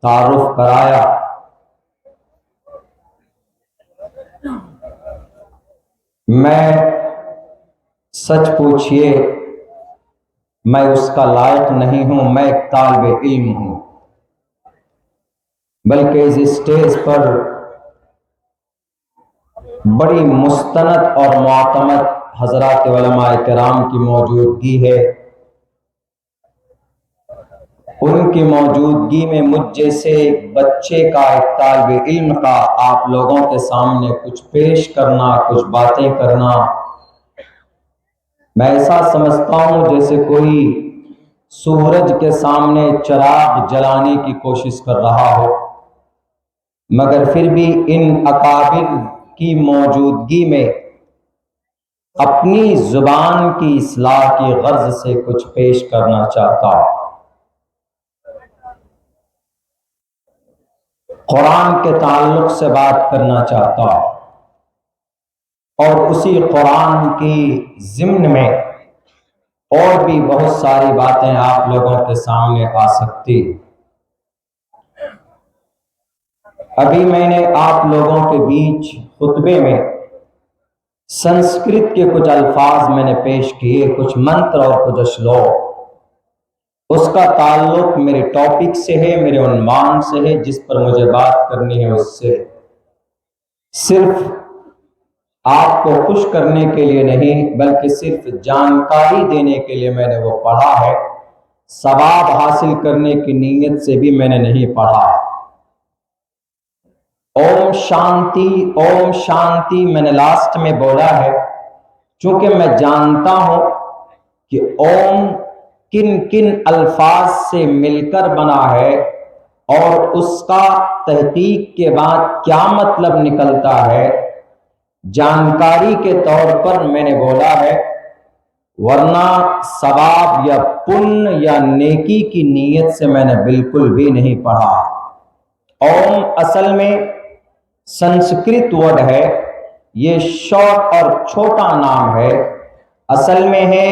تعارف کرایا۔ میں سچ پوچھئے میں اس کا لائق نہیں ہوں، میں ایک طالب علم ہوں، بلکہ اس اسٹیج پر بڑی مستند اور معتمد حضرات علماء کرام کی موجودگی ہے۔ ان کی موجودگی میں مجھ جیسے ایک بچے کا، ایک طالب علم کا آپ لوگوں کے سامنے کچھ پیش کرنا، کچھ باتیں کرنا، میں ایسا سمجھتا ہوں جیسے کوئی سورج کے سامنے چراغ جلانے کی کوشش کر رہا ہو، مگر پھر بھی ان اکابر کی موجودگی میں اپنی زبان کی اصلاح کی غرض سے کچھ پیش کرنا چاہتا ہوں۔ قرآن کے تعلق سے بات کرنا چاہتا ہوں، اور اسی قرآن کی ضمن میں اور بھی بہت ساری باتیں آپ لوگوں کے سامنے آ سکتی۔ ابھی میں نے آپ لوگوں کے بیچ خطبے میں سنسکرت کے کچھ الفاظ میں نے پیش کیے، کچھ منتر اور کچھ شلوک۔ اس کا تعلق میرے ٹاپک سے ہے، میرے عنوان سے ہے، جس پر مجھے بات کرنی ہے اس سے۔ صرف آپ کو خوش کرنے کے لیے نہیں، بلکہ صرف جانکاری دینے کے لیے میں نے وہ پڑھا ہے، ثواب حاصل کرنے کی نیت سے بھی میں نے نہیں پڑھا۔ اوم شانتی، اوم شانتی میں نے لاسٹ میں بولا ہے، چونکہ میں جانتا ہوں کہ اوم کن کن الفاظ سے مل کر بنا ہے اور اس کا تحقیق کے بعد کیا مطلب نکلتا ہے، جانکاری کے طور پر میں نے بولا ہے، ورنہ ثواب یا پن یا نیکی کی نیت سے میں نے بالکل بھی نہیں پڑھا۔ اوم اصل میں سنسکرت ورڈ ہے، یہ شارٹ اور چھوٹا نام ہے، اصل میں ہے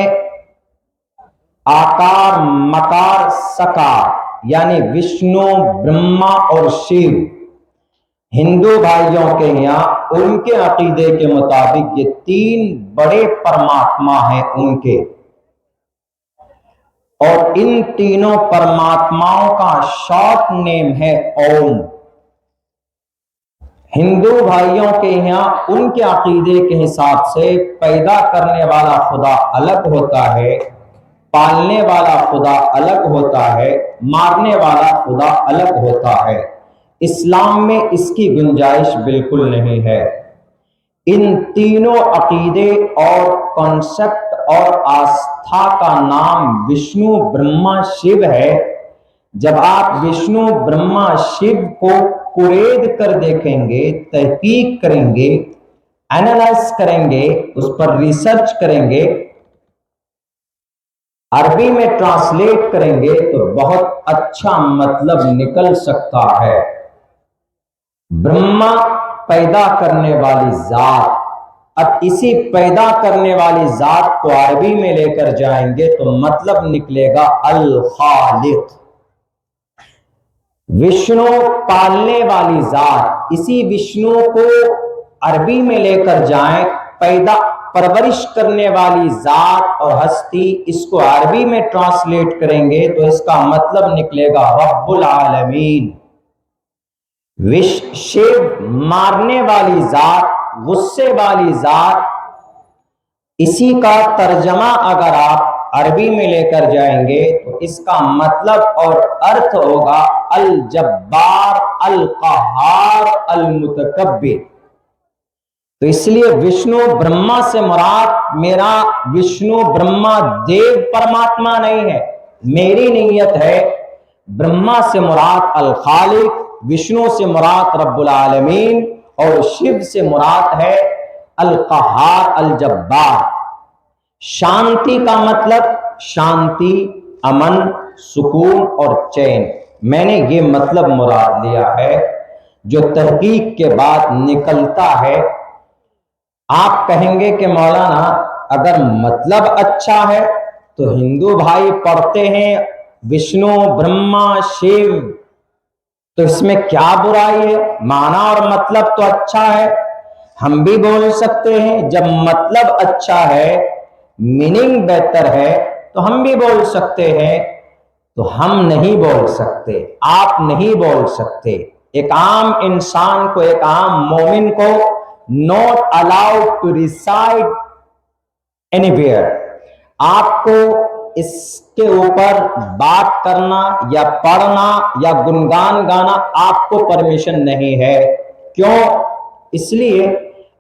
آکار مکار سکار، یعنی وشنو، برہما اور شیو۔ ہندو بھائیوں کے یہاں ان کے عقیدے کے مطابق یہ تین بڑے پرماتما ہیں ان کے، اور ان تینوں پرماتماؤں کا شارٹ نیم ہے اوم۔ ہندو بھائیوں کے یہاں ان کے عقیدے کے حساب سے پیدا کرنے والا خدا الگ ہوتا ہے، پالنے والا خدا الگ ہوتا ہے، مارنے والا خدا الگ ہوتا ہے۔ اسلام میں اس کی گنجائش بالکل نہیں ہے۔ ان تینوں عقیدے اور کانسیپٹ اور آستھا کا نام وشنو، برہما، شیو ہے۔ جب آپ وشنو، برہما، شیو کو قرید کر دیکھیں گے، تحقیق کریں گے، اینالائز کریں گے، اس پر ریسرچ کریں گے، عربی میں ٹرانسلیٹ کریں گے تو بہت اچھا مطلب نکل سکتا ہے۔ برہما پیدا کرنے والی ذات، اب اسی پیدا کرنے والی ذات کو عربی میں لے کر جائیں گے تو مطلب نکلے گا الخالق۔ وشنو پالنے والی ذات، اسی وشنو کو عربی میں لے کر جائیں، پیدا پرورش کرنے والی ذات اور ہستی، اس کو عربی میں ٹرانسلیٹ کریں گے تو اس کا مطلب نکلے گا رب العالمین۔ شیو مارنے والی ذات، غصے والی ذات، اسی کا ترجمہ اگر آپ عربی میں لے کر جائیں گے تو اس کا مطلب اور ارتھ ہوگا الجبار، القہار، المتکبر۔ تو اس لیے وشنو برہما سے مراد میرا وشنو برہما دیو پرماتما نہیں ہے، میری نیت ہے برہما سے مراد الخالق، وشنو سے مراد رب العالمین، اور شیو سے مراد ہے القہار، الجبار۔ شانتی کا مطلب شانتی، امن، سکون اور چین، میں نے یہ مطلب مراد لیا ہے جو تحقیق کے بعد نکلتا ہے۔ آپ کہیں گے کہ مولانا اگر مطلب اچھا ہے تو ہندو بھائی پڑھتے ہیں وشنو، برہما، شیو، تو اس میں کیا برائی ہے؟ معنی اور مطلب تو اچھا ہے، ہم بھی بول سکتے ہیں۔ جب مطلب اچھا ہے، میننگ بہتر ہے، تو ہم بھی بول سکتے ہیں۔ تو ہم نہیں بول سکتے، آپ نہیں بول سکتے۔ ایک عام انسان کو، ایک عام مومن کو not allowed to recite anywhere، آپ کو اس کے اوپر بات کرنا یا پڑھنا یا گنگان گانا آپ کو پرمیشن نہیں ہے۔ کیوں؟ اس لیے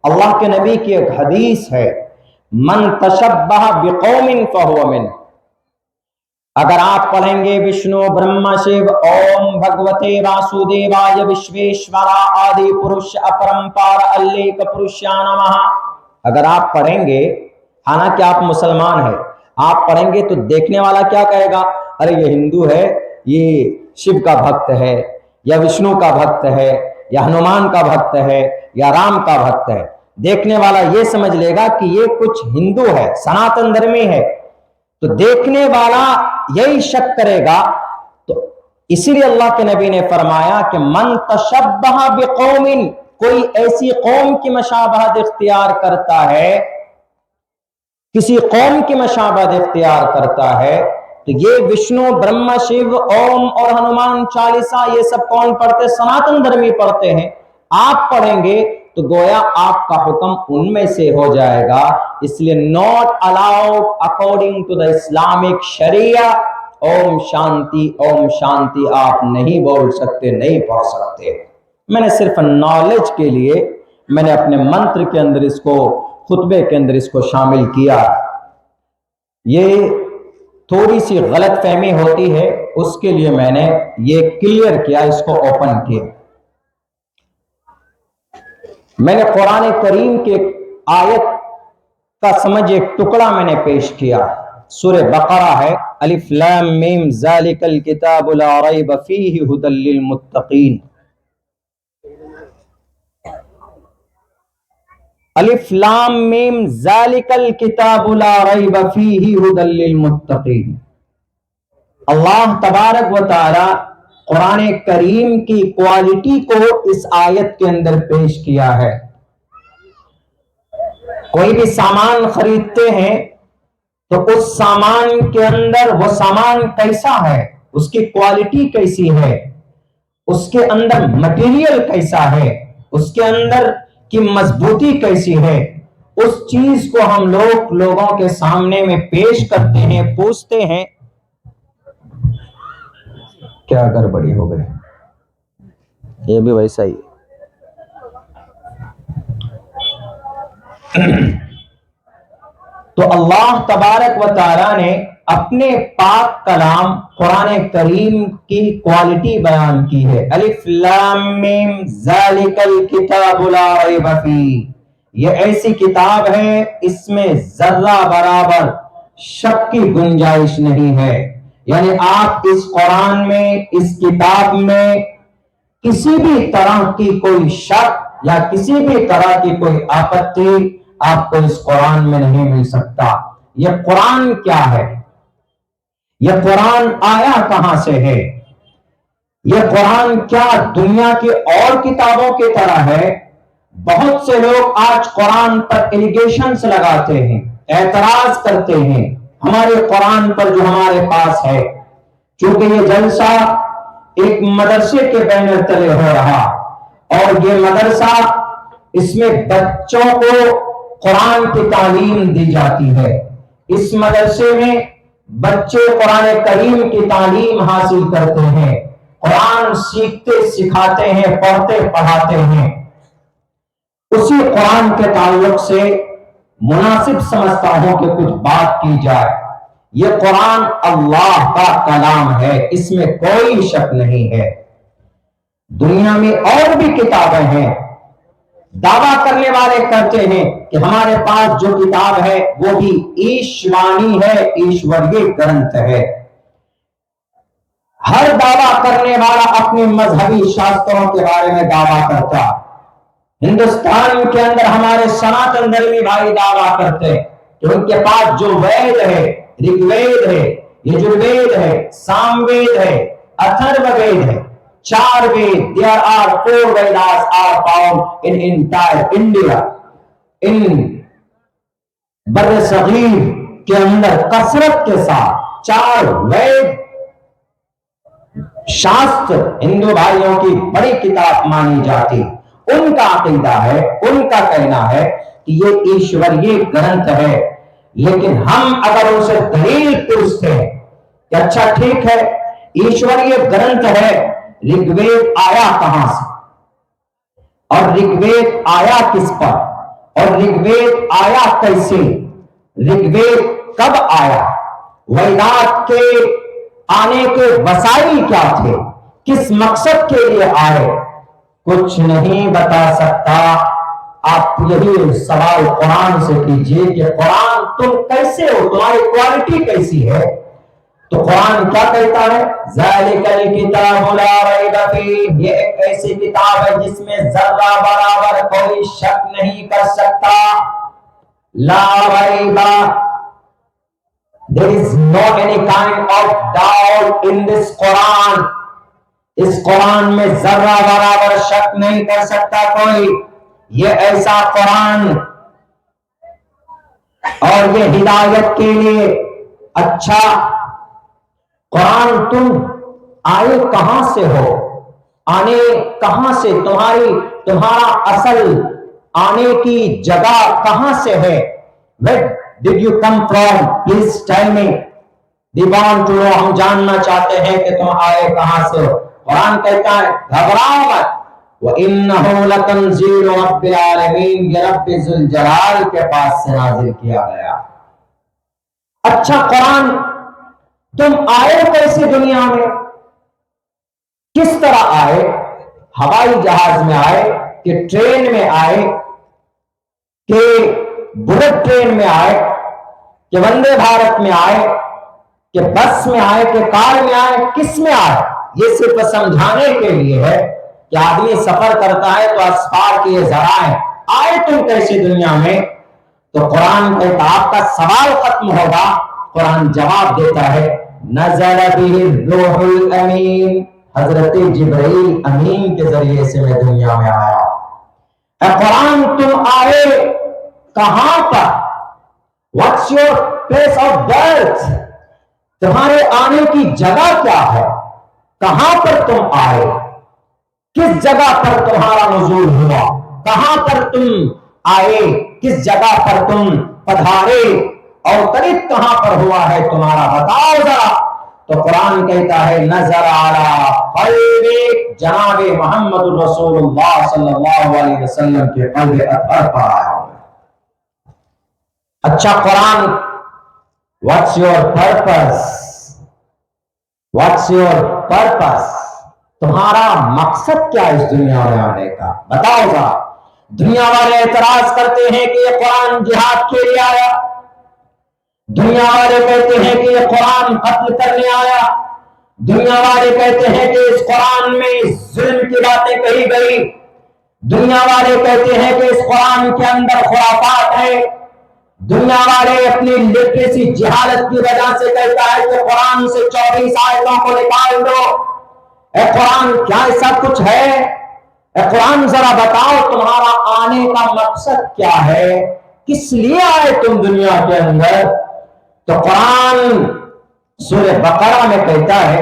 اللہ کے نبی کی ایک حدیث ہے، من تشبہ بقوم فہو منہ۔ اگر آپ پڑھیں گے وشنو برہما شیو اوم بھگوتے واسودیوائے وشویشورا آدی پرش اپرمپار الیک پرشیا نمہ، اگر آپ پڑھیں گے، حالانکہ آپ مسلمان ہیں، آپ پڑھیں گے تو دیکھنے والا کیا کہے گا؟ ارے یہ ہندو ہے، یہ شیو کا بھکت ہے، یا وشنو کا بھکت ہے، یا ہنومان کا بھکت ہے، یا رام کا بھکت ہے۔ دیکھنے والا یہ سمجھ لے گا کہ یہ کچھ ہندو ہے، سناتن دھرمی ہے، تو دیکھنے والا یہی شک کرے گا۔ تو اسی لیے اللہ کے نبی نے فرمایا کہ من تشبہ بقوم، کوئی ایسی قوم کی مشابہت اختیار کرتا ہے، کسی قوم کی مشابہت اختیار کرتا ہے، تو یہ وشنو برہما شیو اوم اور ہنومان چالیسا یہ سب کون پڑھتے؟ سناتن دھرمی پڑھتے ہیں۔ آپ پڑھیں گے تو گویا آپ کا حکم ان میں سے ہو جائے گا۔ اس لیے not allowed according to the Islamic شریعہ، اوم شانتی آپ نہیں بول سکتے، نہیں پڑھ سکتے۔ میں نے صرف نالج کے لیے میں نے اپنے منتر کے اندر اس کو، خطبے کے اندر اس کو شامل کیا۔ یہ تھوڑی سی غلط فہمی ہوتی ہے، اس کے لیے میں نے یہ کلیئر کیا، اس کو اوپن کیا۔ میں نے قرآن کریم کے آیت کا سمجھ ایک ٹکڑا میں نے پیش کیا، سورہ بقرہ ہے، الف لام میم ذالک الکتاب لا ریب فیہ ھدی للمتقین۔ الف لام میم ذالک الکتاب لا ریب فیہ ھدی للمتقین۔ اللہ تبارک و تعالی قرآن کریم کی کوالٹی کو اس آیت کے اندر پیش کیا ہے۔ کوئی بھی سامان خریدتے ہیں تو اس سامان کے اندر وہ سامان کیسا ہے، اس کی کوالٹی کیسی ہے، اس کے اندر مٹیریل کیسا ہے، اس کے اندر کی مضبوطی کیسی ہے، اس چیز کو ہم لوگوں کے سامنے میں پیش کرتے ہیں، پوچھتے ہیں۔ کیا گڑبڑی ہو گئی؟ یہ بھی ویسا ہی۔ تو اللہ تبارک و تعالی نے اپنے پاک کلام قرآن کریم کی کوالٹی بیان کی ہے۔ الف لام میم ذالک الکتاب لا ریب فیہ، یہ ایسی کتاب ہے اس میں ذرہ برابر شک کی گنجائش نہیں ہے۔ یعنی آپ اس قرآن میں، اس کتاب میں کسی بھی طرح کی کوئی شک یا کسی بھی طرح کی کوئی آپتی آپ کو اس قرآن میں نہیں مل سکتا۔ یہ قرآن کیا ہے؟ یہ قرآن آیا کہاں سے ہے؟ یہ قرآن کیا دنیا کی اور کتابوں کی طرح ہے؟ بہت سے لوگ آج قرآن پر ایلیگیشنز لگاتے ہیں، اعتراض کرتے ہیں ہمارے قرآن پر جو ہمارے پاس ہے، چونکہ یہ جلسہ ایک مدرسے کے بینر تلے ہو رہا، اور یہ مدرسہ، اس میں بچوں کو قرآن کی تعلیم دی جاتی ہے۔ اس مدرسے میں بچے قرآن کریم کی تعلیم حاصل کرتے ہیں، قرآن سیکھتے سکھاتے ہیں، پڑھتے پڑھاتے ہیں۔ اسی قرآن کے تعلق سے مناسب سمجھتا ہوں کہ کچھ بات کی جائے۔ یہ قرآن اللہ کا کلام ہے، اس میں کوئی شک نہیں ہے۔ دنیا میں اور بھی کتابیں ہیں، دعویٰ کرنے والے کہتے ہیں کہ ہمارے پاس جو کتاب ہے وہ بھی ایشوانی ہے، ایشوریہ گرنتھ ہے۔ ہر دعویٰ کرنے والا اپنے مذہبی شاستروں کے بارے میں دعویٰ کرتا۔ ہندوستان کے اندر ہمارے سناتن دھرمی بھائی دعویٰ کرتے کہ ان کے پاس جو وید ہے، رگ وید ہے، یجر وید ہے، سام وید ہے، اتھرو وید ہے، 4 Veda, there are 4 Vedas are found in entire India. इन बर्र सगीर के अंदर कसरत के साथ 4 वेद शास्त्र हिंदू भाइयों की बड़ी किताब मानी जाती। उनका अकीदा है, उनका कहना है कि ये ईश्वरीय ग्रंथ है। लेकिन हम अगर उनसे दलील पूछते हैं कि अच्छा ठीक है, ईश्वरीय ग्रंथ है, ऋग्वेद आया कहां से और ऋग्वेद आया किस पर और ऋग्वेद आया कैसे, ऋग्वेद कब आया, वेदांत के आने के वसाइल क्या थे, किस मकसद के लिए आए, कुछ नहीं बता सकता। आप यही सवाल कुरान से कीजिए कि कुरान तुम कैसे हो, तुम्हारी क्वालिटी कैसी है। तो कुरान क्या कहता है, ज़ालिकल किताबु ला रैब फीह, ये एक ऐसी किताब है जिसमें जर्रा बराबर कोई शक नहीं कर सकता। ला रैबा, there is no any kind of doubt in this Quran। इस कुरान में जर्रा बराबर शक नहीं कर सकता कोई। ये ऐसा कुरान और ये हिदायत के लिए अच्छा कुरान। तुम आए कहां से हो, आने कहां से, तुम्हारा असल आने की जगह कहां से है, where did you come from, please tell me, we want to know, हम जानना चाहते हैं कि तुम आए कहां से हो। कुरान कहता है घबराओ मत, वइन्नहु लतंज़ीलु रब्बिल आलमीन, ये रब्बिल जलाल के पास से नाजिल किया गया। अच्छा कुरान, तुम आए कैसे दुनिया में, किस तरह आए, हवाई जहाज में आए कि ट्रेन में आए कि बुलेट ट्रेन में आए कि वंदे भारत में आए कि बस में आए कि कार में आए, किस में आए। ये सिर्फ समझाने के लिए है कि आदमी सफर करता है तो असफार के ये जराए, आए तुम कैसे दुनिया में। तो कुरान कहता आपका सवाल खत्म होगा, कुरान जवाब देता है नज़ल बिही रूहुल अमीन, हजरत जिब्रील अमीन के जरिए से मैं दुनिया में आया। कुरान तुम आए कहां पर, what's your place of birth, तुम्हारे आने की जगह क्या है, कहां पर तुम आए, किस जगह पर तुम्हारा नुज़ूल हुआ, कहां पर तुम आए, किस जगह पर तुम पधारे और करीब कहां पर हुआ है तुम्हारा, बताओ जरा। तो कुरान कहता है नजर आला कल्बी, जनाबे मोहम्मद रसूलुल्लाह सल्लल्लाहु अलैहि वसल्लम के कल्ब अतहर पर आया। अच्छा Quran, what's your purpose, what's your purpose, तुम्हारा मकसद क्या इस दुनिया में आने का, बताओ जरा। दुनिया वाले एतराज करते हैं कि ये कुरान जिहाद के लिए आया, दुनिया वाले कहते हैं कि ये कुरान कत्ल करने आया, दुनिया वाले कहते हैं कि इस कुरान में जुल्म की बातें कही गई, दुनिया वाले कहते हैं कि इस कुरान के अंदर खुराफात है, दुनिया वाले अपनी लिटरेसी जहालत की वजह से कहता है कि कुरान से 24 आयतों को निकाल दो। ए कुरान क्या ऐसा कुछ है, ए कुरान जरा बताओ तुम्हारा आने का मकसद क्या है, किस लिए आए तुम दुनिया के अंदर। तो कुरान सूरह बकरा में कहता है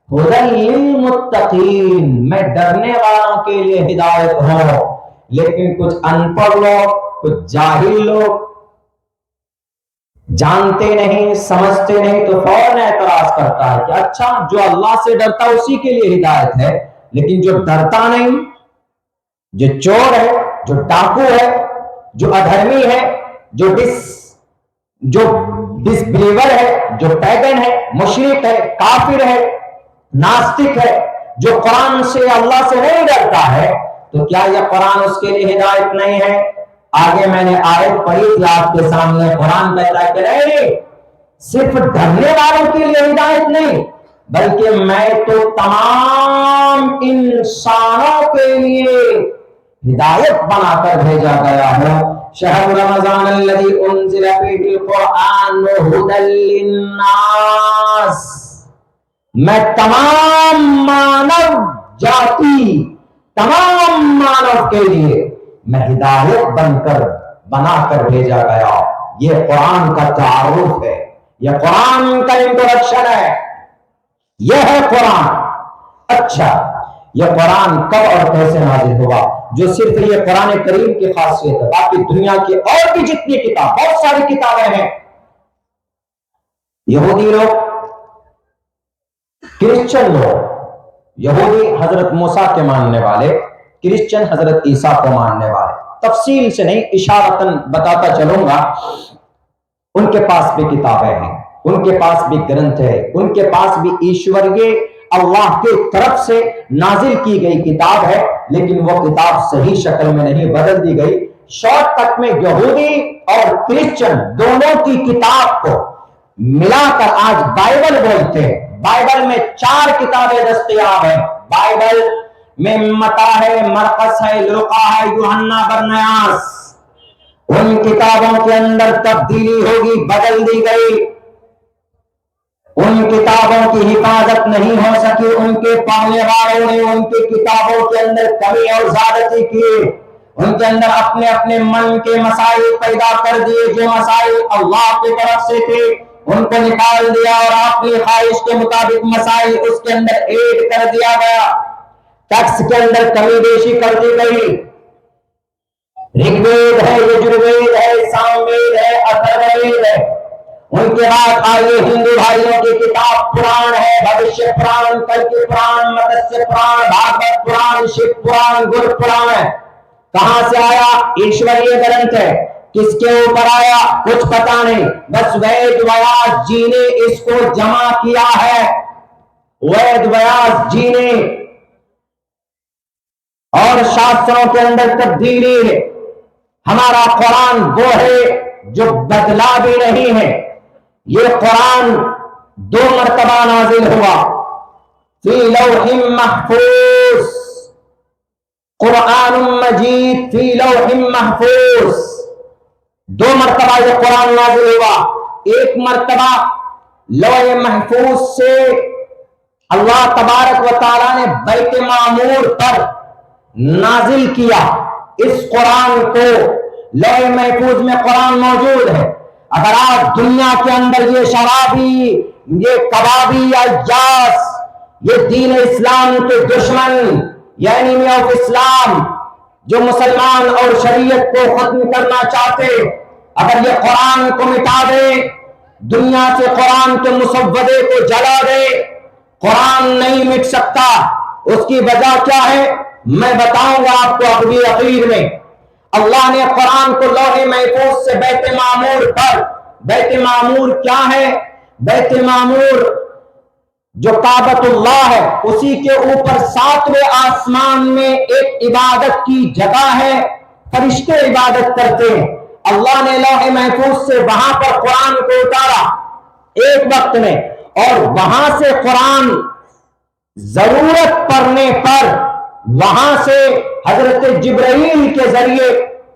हुदल लिल मुत्तकीन, मैं डरने वालों के लिए हिदायत हूं। लेकिन कुछ अनपढ़ लोग, कुछ जाहिल लोग, जानते नहीं समझते नहीं, तो फौरन एतराज करता है कि अच्छा जो अल्लाह से डरता उसी के लिए हिदायत है, लेकिन जो डरता नहीं, जो चोर है, जो डाकू है, जो अधर्मी है, जो डिसबिलीवर है, जो पैगन है, मुशरिक है, काफिर है, नास्तिक है, जो कुरान से अल्लाह से नहीं डरता है, तो क्या यह कुरान उसके लिए हिदायत नहीं है। आगे मैंने आयत पढ़ी थी आपके सामने, कुरान कहता है कि नहीं, सिर्फ डरने वालों के लिए हिदायत नहीं, बल्कि मैं तो तमाम इंसानों के लिए हिदायत बनाकर भेजा गया हूं। शहर रमजान अल्लज़ी उन्ज़िला फ़ीहिल क़ुरआन हुदल लिन्नास, मैं तमाम मानव जाति तमाम मानव के लिए मैं हिदायत बनाकर भेजा गया। ये कुरान का तारुफ है, यह कुरान का इंट्रोडक्शन है, यह है कुरान। अच्छा, यह कुरान कब और कैसे नाजिल हुआ? जो सिर्फ ये कुरान करीम की खासियत है, बाकी दुनिया की और भी जितनी किताब, बहुत सारी किताबें हैं, यहूदी लोग, क्रिश्चियन लोग, यहूदी हजरत मूसा के मानने वाले, क्रिश्चियन हजरत ईसा को मानने वाले, तफसील से नहीं इशारतन बताता चलूंगा, उनके पास भी किताबें हैं, उनके पास भी ग्रंथ है, उनके पास भी ईश्वरीय अल्लाह की तरफ से नाजिल की गई किताब है, लेकिन वो किताब सही शक्ल में नहीं बदल दी गई। शॉर्टकट में यहूदी और क्रिश्चियन दोनों की किताब को मिलाकर आज बाइबल बोलते हैं। बाइबल में 4 किताबें दस्तयाब हैं। बाइबल में मत्ता है, मरकस है, लूका है, यूहन्ना, बरनयास। उन किताबों के अंदर तब्दीली होगी, बदल दी गई। उन किताबों की हिफाजत नहीं हो सकी, उनके पढ़ने वालों ने उनकी किताबों के अंदर कमी और ज्यादती की, उनके अंदर अपने अपने मन के मसाइल पैदा कर दिए। जो मसाइल अल्लाह की तरफ से थे उनको निकाल दिया और अपनी ख्वाहिश के मुताबिक मसाइल उसके अंदर ऐड कर दिया गया। टैक्स के अंदर कमी बेशी कर दी गई। ऋग्वेद है, यजुर्वेद है, सामवेद है, अथर्ववेद है। उनके बाद आइए हिंदू भाइयों की किताब पुराण है, भविष्य पुराण, कल्कि पुराण, मत्स्य पुराण, भागवत पुराण, शिव पुराण, गुरु पुराण है। कहां से आया? ईश्वरीय ग्रंथ है। किसके ऊपर आया? कुछ पता नहीं, बस वेद व्यास जी ने इसको जमा किया है। वेद व्यास जी ने, और शास्त्रों के अंदर तब्दीली है। हमारा कुरान वो है जो बदला भी नहीं है। ये कुरान 2 मर्तबा नाजिल हुआ। फी लौहिम महफूज, कुरान मजीद फी लौहिम महफूज। 2 मर्तबा ये कुरान नाजिल हुआ। एक मर्तबा लौह महफूज से अल्लाह तबारक व तआला ने बैत मामूर पर नाजिल किया इस कुरान को। लौह महफूज में कुरान मौजूद है। अगर आज दुनिया के अंदर ये शराबी, ये कबाबी या जास, ये दीन इस्लाम के दुश्मन, ये एनिमी ऑफ इस्लाम, जो मुसलमान और शरीयत को खत्म करना चाहते, अगर ये कुरान को मिटा दे, दुनिया से कुरान के मुसव्वदे को जला दे, कुरान नहीं मिट सकता। उसकी वजह क्या है मैं बताऊंगा आपको अगली अखीर में। अल्लाह ने कुरान को लौह महफूज से बैत मामूर पर, बैत मामूर क्या है? बैत मामूर जो काबतुल्लाह है, उसी के ऊपर 7वें आसमान में एक इबादत की जगह है, फरिश्ते इबादत करते हैं। अल्लाह ने लौह महफूज से वहां पर कुरान को उतारा एक वक्त में, और वहां से कुरान जरूरत पड़ने पर वहां से हजरत जिब्राइल के जरिए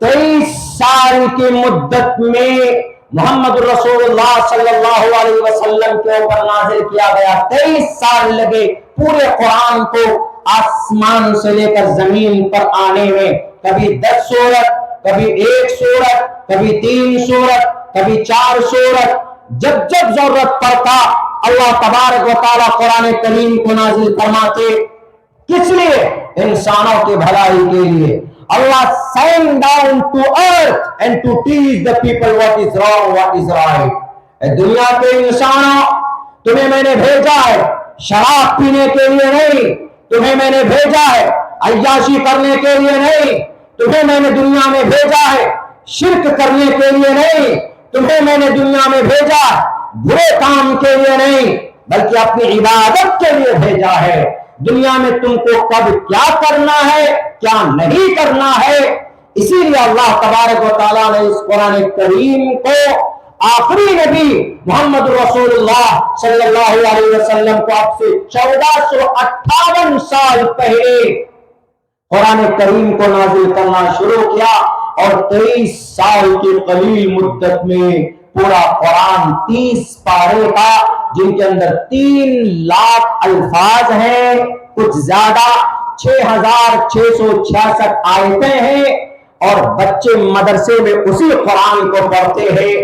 23 साल की मुद्दत में मोहम्मद रसूलुल्लाह सल्लल्लाहु अलैहि वसल्लम के ऊपर नाजिल किया गया। 23 साल लगे पूरे कुरान को आसमान से लेकर जमीन पर आने में। कभी 10 सूरत, कभी 1 सूरत, कभी 3 सूरत, कभी 4 सूरत। जब जब जरूरत पड़ता अल्लाह तबारक व तआला कुरान करीम को नाजिल फरमाते। किस लिए? इंसानों की भलाई के लिए। Allah sent down to earth and to teach the people what is wrong, what is right. दुनिया के इंसानों, तुम्हें मैंने भेजा है शराब पीने के लिए नहीं, तुम्हें मैंने भेजा है अय्याशी करने के लिए नहीं, तुम्हें मैंने दुनिया में भेजा है शिर्क करने के लिए नहीं, तुम्हें मैंने दुनिया में भेजा बुरे काम के लिए नहीं, बल्कि अपनी इबादत के लिए भेजा है। दुनिया में तुमको कब क्या करना है, क्या नहीं करना है, इसीलिए अल्लाह तबारक व तआला ने इस कुरान करीम को आखिरी नबी मोहम्मद रसूलुल्लाह सल्लल्लाहु अलैहि वसल्लम को अब से 1458 साल पहले कुरान करीम को नाजिल करना शुरू किया, और 23 साल की कलील मुद्दत में पूरा कुरान 30 पारे का, जिनके अंदर 3 लाख अल्फाज हैं, कुछ ज्यादा 6666 आयतें हैं और बच्चे मदरसे में उसी कुरान को पढ़ते हैं।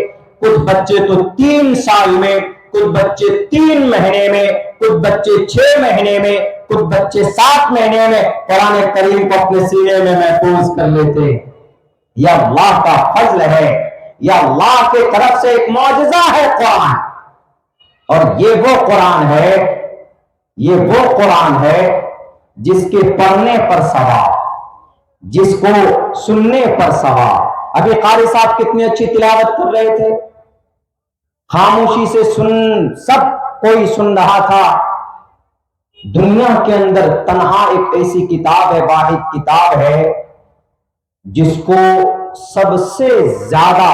कुछ बच्चे तो 3 साल में, कुछ बच्चे 3 महीने में, कुछ बच्चे 6 महीने में, कुछ बच्चे 7 महीने में कुरान करीम को अपने सीने में महफूज कर लेते हैं। यह अल्लाह का फजल है, यह अल्लाह की तरफ से एक मौजज़ा है कुरान। और ये वो कुरान है जिसके पढ़ने पर सवाब, जिसको सुनने पर सवाब। अभी कारी साहब कितनी अच्छी तिलावत कर रहे थे, खामोशी से सब कोई सुन रहा था। दुनिया के अंदर तन्हा एक ऐसी किताब है, वाहिद किताब है, जिसको सबसे ज्यादा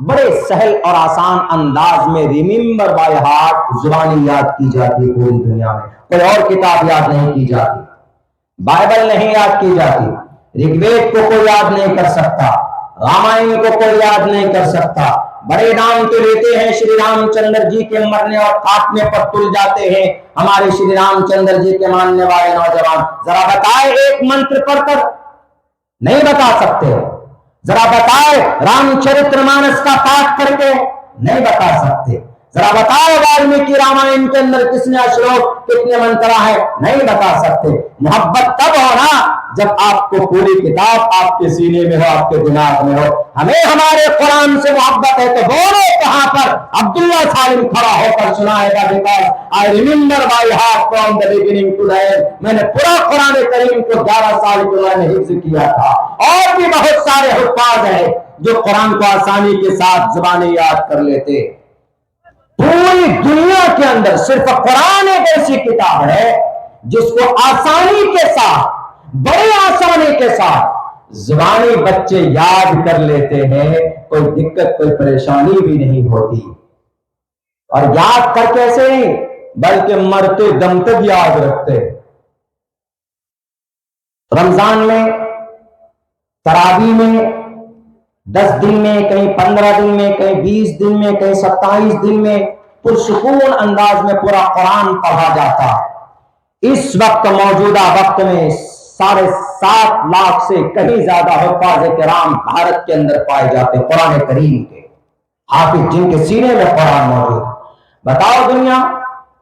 बड़े सहल और आसान अंदाज में रिमेंबर बाय हार्ट जुबानी याद की जाती है पूरी दुनिया में। कोई और किताब याद नहीं की जाती, बाइबल नहीं याद की जाती, ऋग्वेद को कोई याद नहीं कर सकता, रामायण को कोई याद नहीं कर सकता। बड़े नाम तो लेते हैं, श्री रामचंद्र जी के मरने और खात्मे पर तुल जाते हैं हमारे श्री रामचंद्र जी के मानने वाले नौजवान। जरा बताए एक मंत्र पढ़कर, नहीं बता सकते हो। जरा बताए रामचरितमानस का पाठ करके, नहीं बता सकते। जरा बताए वाल्मीकि रामायण के अंदर कितने श्लोक, कितने मंत्र है, नहीं बता सकते। मोहब्बत तब होना जब आपको पूरी किताब आपके सीने में हो, आपके दिमाग में हो। हमें हमारे कुरान से मोहब्बत है तो बोलो कहां पर? अब्दुल्ला सालिम खड़ा होकर सुनाएगा, because I remember my heart from the beginning to the end. मैंने पूरा कुरान करीम को 11 साल के मैंने हिफ्ज किया था। और भी बहुत सारे हुफ्फाज हैं जो कुरान को आसानी के साथ जुबानी याद कर लेते। पूरी दुनिया के अंदर सिर्फ कुरान एक ऐसी किताब है जिसको आसानी के साथ, बड़ी आसानी के साथ जुबानी बच्चे याद कर लेते हैं। कोई दिक्कत, कोई परेशानी भी नहीं होती। और याद कर कैसे नहीं, बल्कि मरते दम तक याद रखते। रमजान में, तरावी में 10 दिन में, कहीं 15 दिन में, कहीं 20 दिन में, कहीं 27 दिन में पुरसुकून अंदाज में पूरा कुरान पढ़ा जाता है। इस वक्त, मौजूदा वक्त में 7.5 लाख से कहीं ज्यादा हुफ्फाज़ किराम भारत के अंदर पाए जाते हैं, कुरान करीम के हाफिज, जिनके सीने में कुरान मौजूद। बताओ दुनिया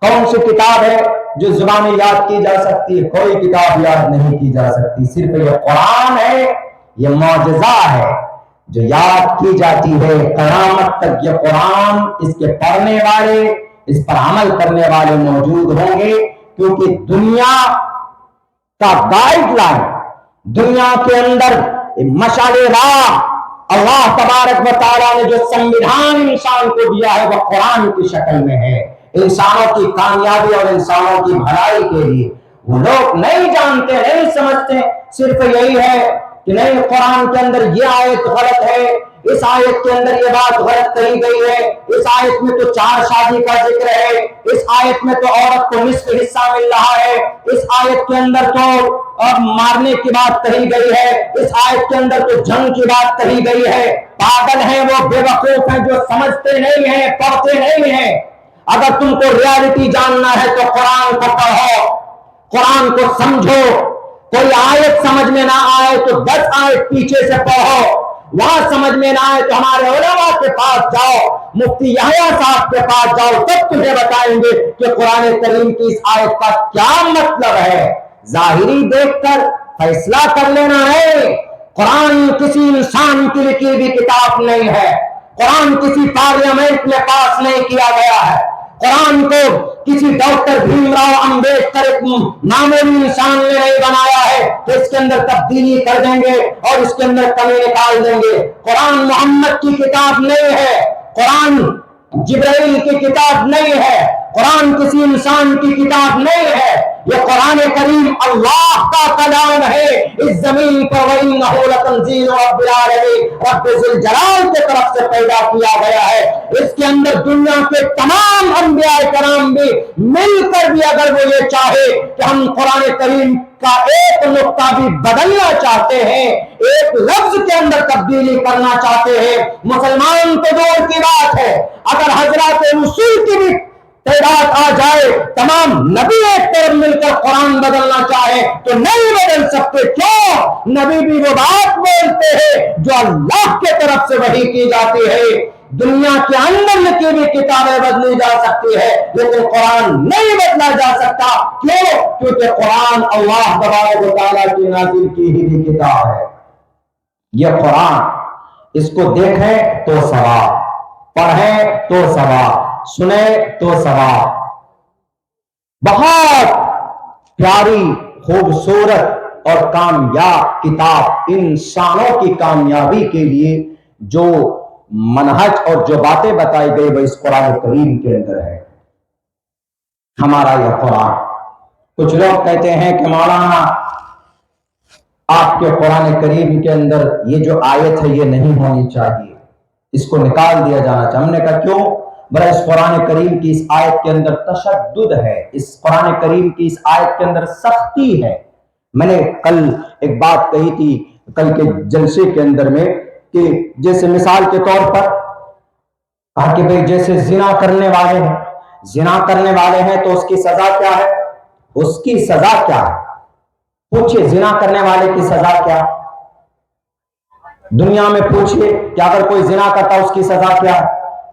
कौन सी किताब है जो जुबानी याद की जा सकती है? कोई किताब याद नहीं की जा सकती। सिर्फ ये कुरान है, ये मौजज़ा है जो याद की जाती है क़यामत तक। ये कुरान, इसके पढ़ने वाले, इस पर अमल करने वाले मौजूद होंगे, क्योंकि दुनिया का गाइडलाइन, दुनिया के अंदर मशाले राह अल्लाह तबारक व तआला ने जो संविधान इंसान को दिया है वह कुरान की शक्ल में है, इंसानों की कामयाबी और इंसानों की भलाई के लिए। वो लोग नहीं जानते, नहीं समझते, सिर्फ यही है कि नहीं कुरान के अंदर ये आयत गलत है, इस आयत के अंदर ये बात गलत कही गई है, इस आयत में तो 4 शादी का जिक्र है, इस आयत में तो औरत को निस्फ हिस्सा मिल रहा है, इस आयत के अंदर तो मारने की बात कही गई है, इस आयत के अंदर तो जंग की बात कही गई है। पागल हैं वो, बेवकूफ हैं जो समझते नहीं हैं, पढ़ते नहीं हैं। अगर तुमको रियलिटी जानना है तो कुरान को पढ़ो, कुरान को समझो। कोई आयत समझ में ना आए तो 10 आयत पीछे से पढ़ो, वहां समझ में ना आए तो हमारे उलमा के पास जाओ, मुफ्ती यहया साहब के पास जाओ, तब तुम्हें बताएंगे कि कुरान करीम की इस आयत का क्या मतलब है। जाहिरी देखकर फैसला कर लेना है। कुरान किसी इंसान की लिखी हुई किताब नहीं है, कुरान किसी पार्लियामेंट में पास नहीं किया गया है, कुरान को किसी डॉक्टर भीमराव अंबेडकर एक मामूली इंसान ने नहीं बनाया है तो इसके अंदर तब्दीली कर देंगे और इसके अंदर कमी निकाल देंगे। कुरान मोहम्मद की किताब नहीं है, कुरान जिब्राइल की किताब नहीं है, कुरान किसी इंसान की किताब नहीं है। ये कुरान करीम अल्लाह का कलाम है इस जमीन पर। वइन्नहु लतंज़ीलु रब्बिल आलमीन, रब्बिल जलाल की तरफ से पैदा किया गया है। इसके अंदर दुनिया के तमाम अंबिया कराम भी मिलकर भी अगर वो ये चाहे कि हम कुरान करीम का एक नुक्ता भी बदलना चाहते हैं, एक लफ्ज के अंदर तब्दीली करना चाहते हैं, मुसलमान तो दूर की बात है, अगर हजरत रसूल की भी तैराक आ जाए, तमाम नबी एक तरफ मिलकर कुरान बदलना चाहे तो नहीं बदल सकते। क्यों? नबी भी वो बात बोलते हैं जो अल्लाह के तरफ से वही की जाती है। दुनिया के अंदर लिखी हुई किताबें बदली जा सकती है, लेकिन कुरान नहीं बदला जा सकता। क्यों? क्योंकि कुरान अल्लाह तबारक व तआला की नाज़िल की ही किताब है। यह कुरान, इसको देखें तो सवाब, पढ़ें तो सवाब, सुने तो सवाब। बहुत प्यारी, खूबसूरत और कामयाब किताब, इंसानों की कामयाबी के लिए जो मनहज और जो बातें बताई गई वो इस कुरान करीम के अंदर है। हमारा यह कुरान, कुछ लोग कहते हैं कि मौलाना आपके कुरान करीम के अंदर ये जो आयत है ये नहीं होनी चाहिए, इसको निकाल दिया जाना चाहिए। हमने कहा क्यों? बड़ा इस कुरान करीम की इस आयत के अंदर तशद्दुद है, इस कुरान करीम की इस आयत के अंदर सख्ती है। मैंने कल एक बात कही थी कल के जलसे के अंदर में कि जैसे मिसाल के तौर पर कहा कि भाई जैसे जिना करने वाले हैं तो उसकी सजा क्या है? उसकी सजा क्या है? पूछिए, जिना करने वाले की सजा क्या? दुनिया में पूछिए कि अगर कोई जिना करता उसकी सजा क्या?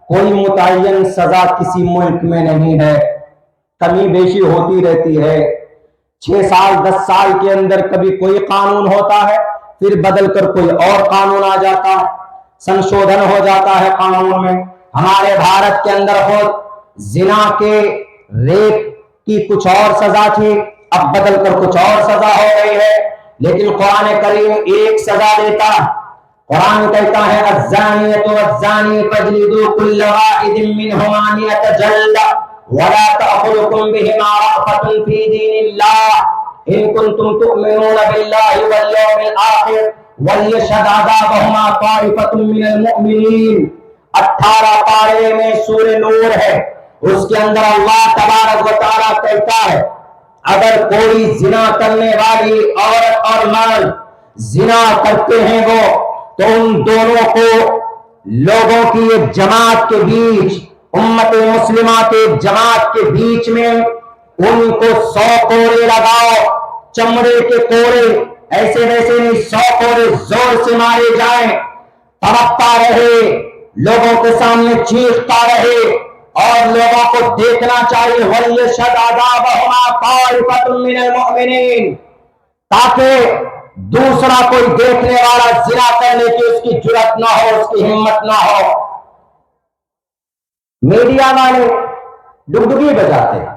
कोई मुतय्यन सजा किसी मुल्क में नहीं है, कमी बेशी होती रहती है। 6 साल 10 साल के अंदर कभी कोई कानून होता है, फिर बदल कर कोई और कानून आ जाता है, संशोधन हो जाता है कानून में। हमारे भारत के अंदर हो जिना के रेप की कुछ और सजा थी, अब बदल कर कुछ और सजा हो गई है। लेकिन कुरान करीम एक सजा देता है। कुरान कहता है अज़्ज़ानियतु वज़्ज़ानी फजलिदू कुल्ला वाहिदिन मिनहुमा मिअत जल्दा वला तअखुजुकुम बिहिमा रअफ़तुन फी दीनिल्लाह इन कुंतुम तु'मिनूना बिल्लाहि वल यौमिल आखिर वलियशहद अज़ाबहुमा ताइफ़तुन मिनल मुअमिनीन। 18 पारे में सूरह नूर है, उसके अंदर अल्लाह तबारक व तआला कहता है अगर कोई जिना करने वाली औरत और मर्द जिना करते हैं वो, तो उन दोनों को लोगों की एक जमात के बीच, उम्मत मुस्लिमा के जमात के बीच में उनको 100 कोड़े लगाओ, चमड़े के कोड़े, ऐसे वैसे नहीं, 100 कोड़े जोर से मारे जाएं, तड़पता रहे, लोगों के सामने चीखता रहे और लोगों को देखना चाहिए वलियशहद अज़ाबहुमा ताइफ़तुन मिनल मुअमिनीन, ताकि दूसरा कोई देखने वाला जिना करने की उसकी जुर्रत ना हो, उसकी हिम्मत ना हो। मीडिया वाले डुगडुगी बजाते हैं,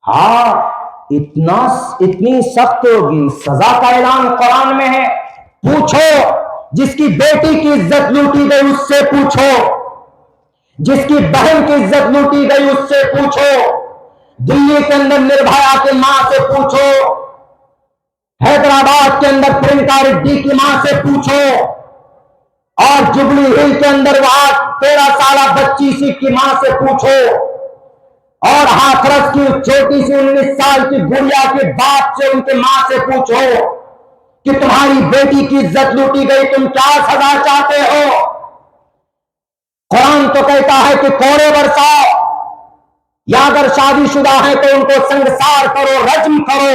हाँ इतनी सख्त होगी सजा का ऐलान कुरान में है। पूछो जिसकी बेटी की इज्जत लूटी गई उससे पूछो, जिसकी बहन की इज्जत लूटी गई उससे पूछो, दिल्ली के अंदर निर्भया की मां से पूछो, हैदराबाद के अंदर प्रियंका रेड्डी की मां से पूछो, और जुबली हिल के अंदर वहां 13 साल बच्ची सी की मां से पूछो, और हाथरस की छोटी सी 19 साल की गुड़िया के बाप से, उनके मां से पूछो कि तुम्हारी बेटी की इज्जत लूटी गई, तुम क्या सजा चाहते हो? कुरान तो कहता है कि कोड़े बरसाओ, या अगर शादीशुदा है तो उनको संगसार करो, रज्म करो,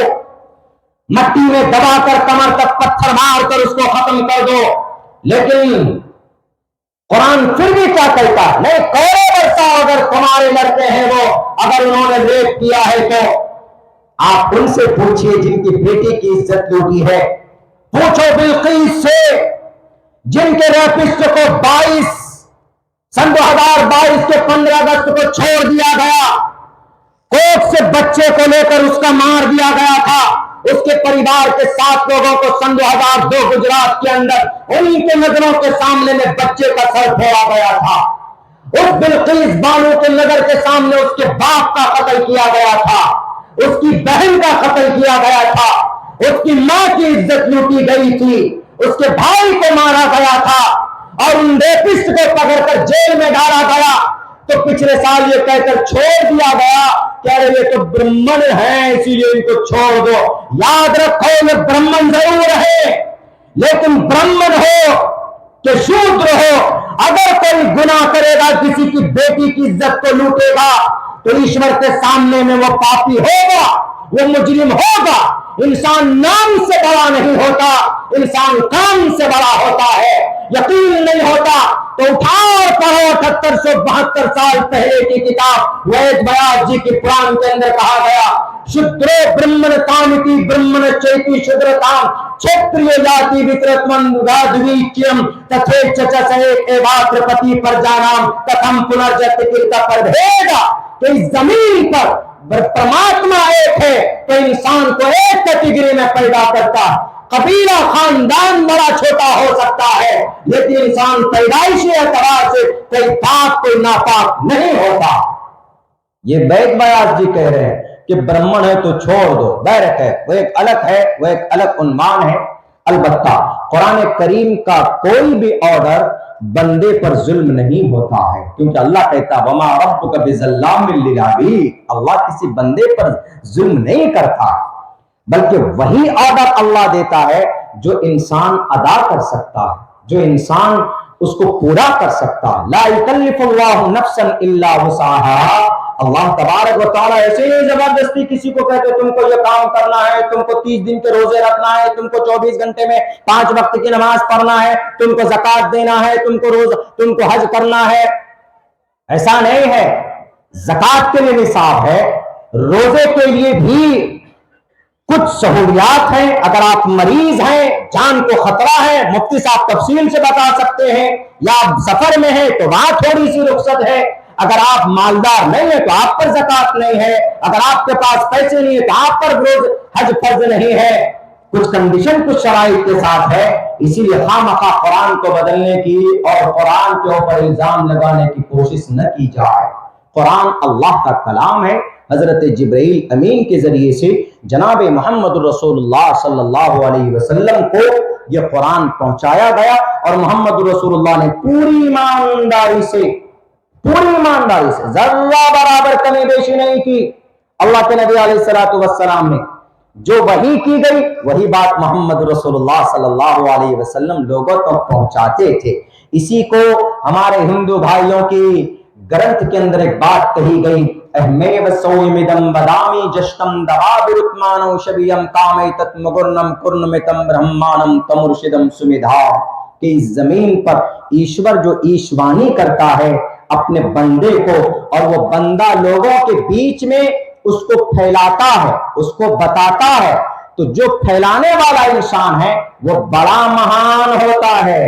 मट्टी में दबाकर कमर तक पत्थर मारकर उसको खत्म कर दो। लेकिन कुरान फिर भी क्या कहता है? नहीं, कोड़े बरसाओ अगर तुम्हारे लड़के हैं वो, अगर उन्होंने रेप किया है तो आप उनसे पूछिए जिनकी बेटी की इज्जत लूटी है। पूछो बिल्कीस से, जिनके रेपिस्ट को 2022 के 15 अगस्त को छोड़ दिया गया, कोर्ट से बच्चे को लेकर उसका मार दिया गया था, उसके परिवार के 7 लोगों को 2002 गुजरात के अंदर उनके नजरों के सामने में बच्चे का सर फोड़ा गया था। उस बिल्कीस बानो के नजर के सामने उसके बाप का कत्ल किया गया था, उसकी बहन का कत्ल किया गया था, उसकी मां की इज्जत लूटी गई थी, उसके भाई को मारा गया था और उन रेपिस्ट को पकड़कर जेल में डाला गया। तो पिछले साल ये कहकर छोड़ दिया गया कह रहे ये तो ब्राह्मण हैं इसीलिए इनको छोड़ दो। याद रखो ये ब्राह्मण जरूर है, लेकिन ब्राह्मण हो कि शूद्र हो, अगर कोई गुनाह करेगा, किसी की बेटी की इज्जत को लूटेगा, तो ईश्वर के सामने में वो पापी होगा, वो मुजरिम होगा। इंसान नाम से बड़ा नहीं होता, इंसान काम से बड़ा होता है। यकीन नहीं होता तो उठाओ और पढ़ो 7872 साल पहले की किताब वेद व्यास जी के पुराण के अंदर कहा गया, शूद्रो ब्रह्मण कामिति ब्रह्मण चेति शूद्रताम क्षेत्रीय जाति विकृतमन गाद्वीच्यम तथे चचसे एवात्रपति परजानाम कथम पुनर्जति कीर्त परभेदा। तो इस जमीन पर परमात्मा एक है तो इंसान को एक कैटेगरी में पैदा करता है। कबीला खानदान बड़ा छोटा हो सकता है, लेकिन इंसान पैदाइशी एतबार से कोई पाक कोई नापाक नहीं होता। ये वेद व्यास जी कह रहे हैं कि ब्राह्मण है तो छोड़ दो, बैरक है वो एक अलग है, वो एक अलग उन्मान है। अलबत्ता कुरान करीम का कोई भी ऑर्डर बंदे पर जुल्म नहीं होता है, क्योंकि अल्लाह कहता है वमा रब्बुका बिज़ल्लामिल लिल-अबीद, अल्लाह किसी बंदे पर जुल्म नहीं करता, बल्कि वही ऑर्डर अल्लाह देता है जो इंसान अदा कर सकता है, जो इंसान उसको पूरा कर सकता है। ला युकल्लिफुल्लाहु नफ्सन इल्ला वुसअहा। अल्लाह तबारक व तआला ऐसे ही जबरदस्ती किसी को कहते तुमको ये काम करना है, तुमको 30 दिन के रोजे रखना है, तुमको 24 घंटे में 5 वक्त की नमाज पढ़ना है, तुमको ज़कात देना है, तुमको हज करना है, ऐसा नहीं है। ज़कात के लिए निसाब है, रोजे के लिए भी कुछ सहूलियात हैं। अगर आप मरीज हैं, जान को खतरा है, मुफ्ती साहब तफसील से बता सकते हैं, या आप सफर में हैं तो वहां थोड़ी सी रुख्सत है। अगर आप मालदार नहीं है तो आप पर ज़कात नहीं है, अगर आपके पास पैसे नहीं है तो आप पर रोज हज फर्ज नहीं है। कुछ कंडीशन कुछ शराइत के साथ है, इसीलिए खामखा कुरान को बदलने की और कुरान के ऊपर इल्जाम लगाने की कोशिश न की जाए। कुरान अल्लाह का कलाम है। हजरत जिब्रील अमीन के जरिए से जनाब मोहम्मद रसूलुल्लाह सल्लल्लाहु अलैहि वसल्लम को यह कुरान पहुंचाया गया और मोहम्मद रसूलुल्लाह ने पूरी ईमानदारी से जर्रा बराबर कमी बेशी नहीं की। अल्लाह के नबी अलैहिस्सलातु वस्सलाम ने जो वही की गई वही बात मोहम्मद रसूलुल्लाह सल्लल्लाहु अलैहि वसल्लम लोगों तक पहुंचाते थे। इसी को हमारे हिंदू भाइयों की ग्रंथ के अंदर एक बात कही गई, अहमेव सोइमिदम बदामी जष्टम दबाबिरुत्मानो शबियम कामैतत मुगुर्नम कुर्नमितम ब्रह्माणम तमुर्शिदम सुमिधा। कि इस जमीन पर ईश्वर जो ईशवानी करता है अपने बंदे को, और वो बंदा लोगों के बीच में उसको फैलाता है, उसको बताता है, तो जो फैलाने वाला इंसान है वो बड़ा महान होता है,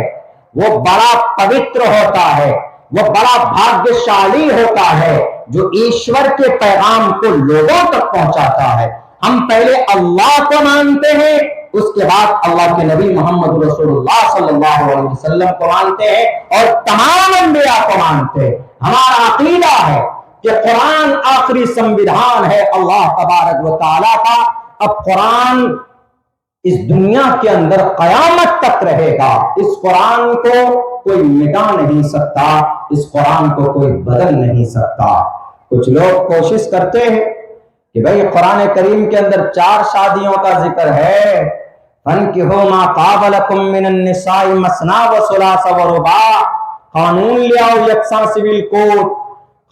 वो बड़ा पवित्र होता है, वो बड़ा भाग्यशाली होता है जो ईश्वर के पैगाम को लोगों तक पहुंचाता है। हम पहले अल्लाह को मानते हैं, उसके बाद अल्लाह के नबी मोहम्मद रसूलुल्लाह सल्लल्लाहु अलैहि वसल्लम को मानते हैं और तमाम अंबिया को मानते हैं। हमारा अकीदा है कि कुरान आखिरी संविधान है अल्लाह तबारक व तआला का। अब कुरान इस दुनिया के अंदर कयामत तक रहेगा। इस कुरान को कोई मिटा नहीं सकता, इस कुरान को कोई बदल नहीं सकता। कुछ लोग कोशिश करते हैं कि भाई कुरान करीम के अंदर 4 शादियों का जिक्र है, फनकिहू मा ताबलकुम मिनन निसाई मसना व सुलासा व रुबा। कानून ले आओ, यकसा सिविल कोड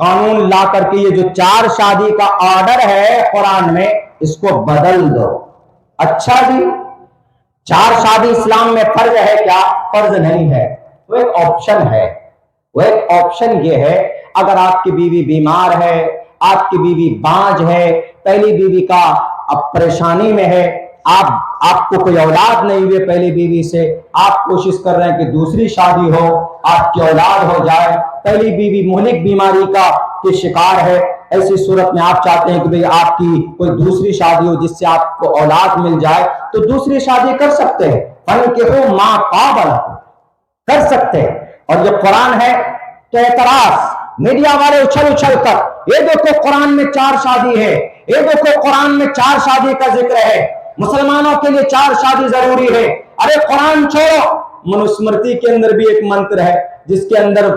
कानून ला करके ये जो 4 शादी का ऑर्डर है कुरान में, इसको बदल दो। अच्छा जी, 4 शादी इस्लाम में फर्ज है क्या? फर्ज नहीं है, वो एक ऑप्शन है। वो एक ऑप्शन ये है, अगर आपकी बीवी बीमार है, आपकी बीवी बांझ है, पहली बीवी का अब परेशानी में है, आपको कोई औलाद नहीं हुई पहली बीवी से, आप कोशिश कर रहे हैं कि दूसरी शादी हो, आपकी औलाद हो जाए, पहली बीवी मुहलिक बीमारी का के शिकार है, ऐसी सूरत में आप चाहते हैं कि भाई आपकी कोई दूसरी शादी हो जिससे आपको औलाद मिल जाए, तो दूसरी शादी कर सकते हैं, फनकिहू मा ताबलकुम कर सकते हैं। और जब कुरान है तो एतराज मीडिया वाले उछल उछल कर, ये देखो कुरान में 4 शादी है, ये देखो कुरान में 4 शादी का जिक्र है, मुसलमानों के लिए 4 शादी जरूरी है। अरे कुरान छोड़ो, मनुस्मृति के अंदर भी एक मंत्र है जिसके अंदर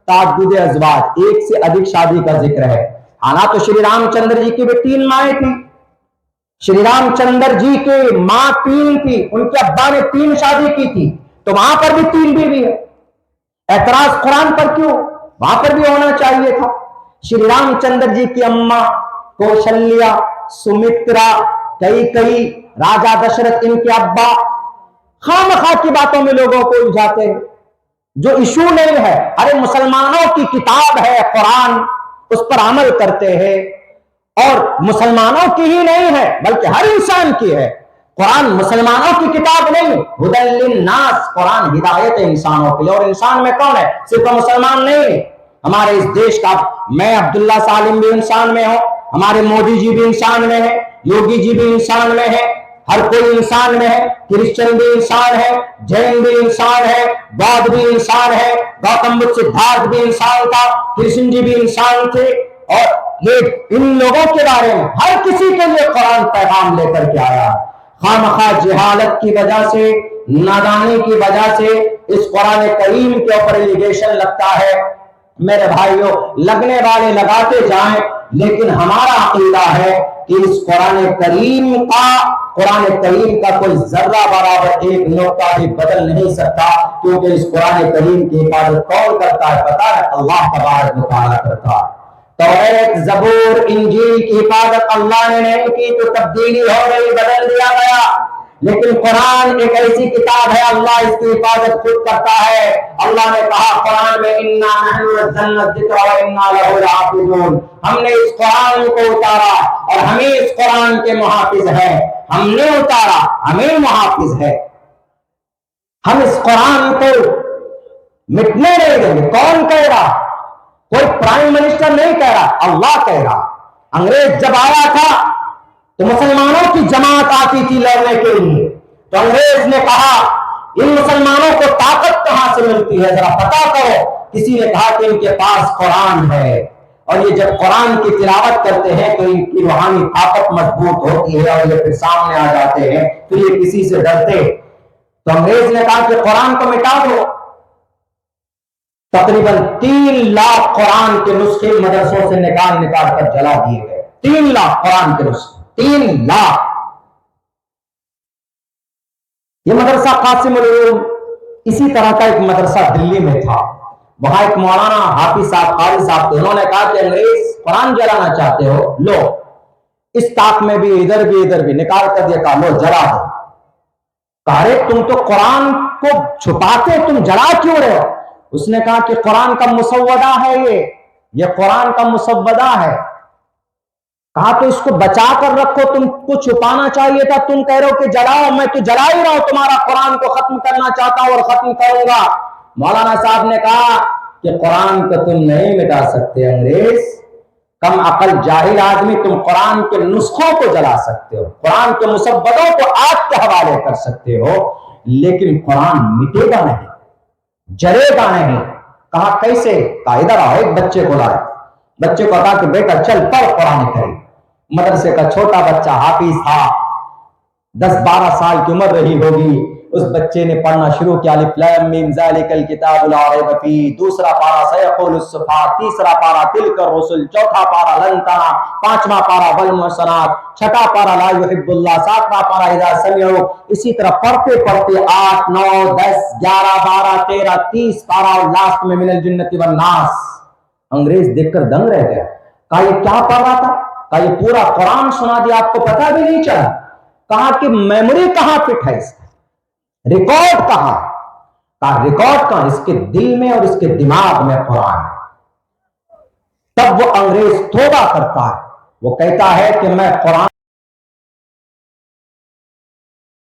ताद्दुद अज़वाज, 1 से अधिक शादी का जिक्र है। आना तो श्री रामचंद्र जी की भी 3 माएँ थी, श्री रामचंद्र जी की माँ 3 थी, उनके अब्बा ने 3 शादी की थी, तो वहां पर भी 3 बीवी है। ऐतराज कुरान पर क्यों? वहां पर भी होना चाहिए था। श्री रामचंद्र जी की अम्मा कौशल्या, सुमित्रा, कई राजा दशरथ, इनके अब्बा खामखा की बातों में लोगों को उलझाते हैं जो इशू नहीं है। अरे मुसलमानों की किताब है कुरान, उस पर अमल करते हैं, और मुसलमानों की ही नहीं है बल्कि हर इंसान की है। कुरान मुसलमानों की किताब नहीं, हुदल लिन्नास, कुरान हिदायत है इंसानों के लिए। और इंसान में कौन है? सिर्फ मुसलमान नहीं, हमारे इस देश का मैं अब्दुल्ला सालिम भी इंसान में हूं, हमारे मोदी जी भी इंसान में है, योगी जी भी इंसान में है, हर कोई इंसान में है। क्रिश्चियन भी इंसान है, जैन भी इंसान है, बौद्ध भी इंसान है, गौतम बुद्ध सिद्धार्थ भी इंसान था, कृष्ण जी भी इंसान थे। और ये इन लोगों के बारे में हर किसी के लिए कुरान पैगाम लेकर के आया। खामखा जहालत की वजह से, नादानी की वजह से इस कुरान करीम के ऊपर एलिगेशन लगता है। मेरे भाइयों, लगने वाले लगाते जाएं, लेकिन हमारा अकीदा है कि इस कुरान करीम का कोई जर्रा बराबर एक नुक्ता भी बदल नहीं सकता, क्योंकि इस कुरान करीम की हिफाजत कौन करता है पता है? अल्लाह तबारक व तआला करता है। तौरात, ज़बूर, इंजील की हिफाजत अल्लाह ने नहीं की तो तब्दीली हो गई, बदल दिया गया। लेकिन कुरान एक ऐसी किताब है, अल्लाह इसकी हिफाजत खुद करता है। अल्लाह ने कहा कुरान में, इन्ना नहनु नज़्ज़लना ज़िक्र व इन्ना लहु लहाफ़िज़ून, हमने इस कुरान को उतारा और हमें इस कुरान के मुहाफिज है। हमने उतारा, हमें मुहाफिज है। हम इस कुरान को मिटने नहीं देंगे। कौन कह रहा? कोई प्राइम मिनिस्टर नहीं कह रहा, अल्लाह कह रहा। अंग्रेज जब आया था तो मुसलमानों की जमात आती थी लड़ने के लिए, तो अंग्रेज ने कहा इन मुसलमानों को ताकत कहां से मिलती है, जरा पता करो। किसी ने कहा कि इनके पास कुरान है, और ये जब कुरान की तिलावत करते हैं तो इनकी रूहानी ताकत मजबूत होती है और ये फिर सामने आ जाते हैं, फिर ये किसी से डरते। तो अंग्रेज ने कहा कि कुरान को मिटा दो। तकरीबन 3 लाख कुरान के नुस्खे मदरसों से निकाल कर जला दिए गए। 3 लाख कुरान के नुस्खे, 3 लाख। ये मदरसा कासिमुल उलूम, इसी तरह का एक मदरसा दिल्ली में था। वहां एक मौलाना हाफिज साहब, कारी साहब थे। उन्होंने कहा कि अंग्रेज कुरान जलाना चाहते हो, लो इस ताक में भी, इधर भी निकाल कर दिया, लो जला दो। कहा तुम तो कुरान को छुपाते, तुम जला क्यों रहे हो? उसने कहा कि कुरान का मुसव्वदा है, ये कुरान का मुसव्वदा है। कहा तो इसको बचा कर रखो, तुमको छुपाना चाहिए था, तुम कह रहे हो कि जलाओ। मैं तो जला ही रहा हूं, तुम्हारा कुरान को खत्म करना चाहता हूं और खत्म करूंगा। मौलाना साहब ने कहा कि कुरान को तुम नहीं मिटा सकते अंग्रेज, कम अकल जाहिल आदमी, तुम कुरान के नुस्खों को जला सकते हो, कुरान के मुसव्वदों को आग के हवाले कर सकते हो, लेकिन कुरान मिटेगा नहीं, जलेगा नहीं। कहा कैसे? कहा इधर आओ। एक बच्चे को लाए, बच्चे को कहा कि बेटा चल पढ़ कुरान करीम। मदरसे का छोटा बच्चा हाफिज था, 10-12 साल की उम्र रही होगी। उस बच्चे ने पढ़ना शुरू किया, अलिफ लाम मीम ज़ालिकल किताबु ला रैब फीह। दूसरा पारा सयक़ुलु सुफ़हा, तीसरा पारा तिलकर रसूल, चौथा पारा लन तना, पांचवा पारा वल मुहसनात, छठा पारा ला युहिब्बुल्लाह, सातवां पारा इज़ा समिअू। इसी तरह पढ़ते पढ़ते 8, 9, 10, 11, 12, 13, 30 पारा, और लास्ट में मिनल जिन्नति वन नास। अंग्रेज देखकर दंग रह गया। कहा ये क्या पढ़ रहा था? कहा ये पूरा कुरान सुना दिया, आपको पता भी नहीं चला। कहा कि मेमोरी कहां फिट है इसका, रिकॉर्ड कहां? कहा रिकॉर्ड कहां? इसके दिल में और इसके दिमाग में कुरान है। तब वो अंग्रेज तौबा करता है, वो कहता है कि मैं कुरान